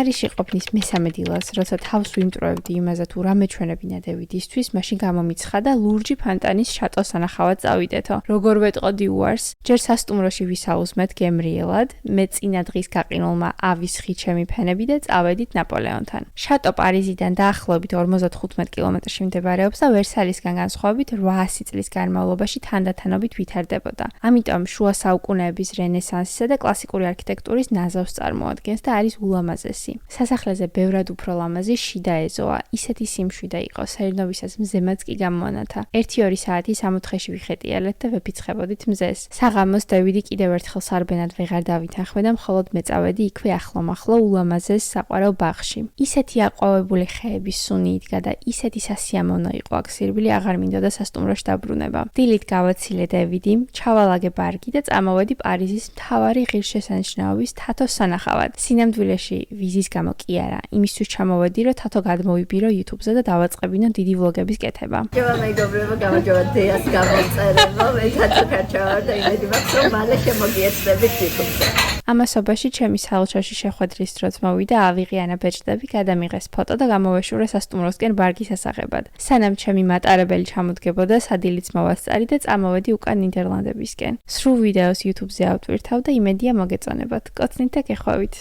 პარიზში ყოფნის მესამე დილას, როცა თავს ვიმტვრევდი იმაზე თუ რამე ჩვენებინა დევიდისთვის, მაშინ გამომიცხადა ლურჯი ფანტანის შატოს ანახავად წავიდეთო. როგორ ვეტყოდი უარს, ჯერ სასტუმროში ვისაუზმეთ გემრიელად, მე წინა დღის გაყინულმა ავისხი ჩემი ფენები და წავედით ნაპოლეონთან. შატო პარიზიდან დაახლოებით 55 კილომეტრში მდებარეობს და ვერსალისგან განსხვავებით 800 წლის განმავლობაში თანდათანობით ვითარდებოდა. ამიტომ შუა საუკუნეების რენესანსისა და კლასიკური არქიტექტურის ნაზავს წარმოადგენს და არის ულამაზესი. სასახლეზე ბევრად უფრო ლამაზი შიდა ეზოა, ისეთი სიმშვიდე იყო, საერთნობისას მზემაც კი გამოანათა. 1-2 საათი სამოთხეში ვიხეტიალეთ და ვეფიცხებოდით მზეს. საღამოს დევიდი კიდევ ერთხელ სარბენად ვეღარ დავითანხმე და მხოლოდ მე წავედი იქვე ახლო-მახლო ულამაზეს საყვარელ ბაღში. ისეთი აყვავებული ხეების სუნი იდგა და ისეთი სასიამოვნო იყო აქ სირბილი აღარ მინდოდა სასტუმროში დაბრუნება. დილით გავაცილე დევიდი, ჩავალაგე ბარგი და წამოვედი პარიზის მთავარი ღირსშესანიშნაობის თათოს სანახავად. სინამდვილეში ვიზის გამო კი არა, იმისთვის ჩამოვედი, რომ თათო გადმოვიბირო YouTube-ზე და დავაწყებინო დიდი ვლოგების კეთება. ჯობა მეგობრებო, გამარჯობა დეას გამოწერებო, მე თათო ქარჩავარ და იმედი მაქვს, რომ მალე შემოგიერთდებით YouTube-ზე. ამასობაში ჩემი საელჩოში შეხვედრის დროც მოვიდა ავიღიანა ბეჭდები, გადამიღეს ფოტო და გამოვეშურე სასტუმროსკენ ბარგის ასაღებად. სანამ ჩემი მატარებელი ჩამოდგებოდა, სადილიც მოვასწარი და წამოვედი უკან ნიდერლანდებისკენ. სრულ ვიდეოს YouTube-ზე ავტვირთავ და იმედია მოგეწონებათ. კოცნით და გეხვევით.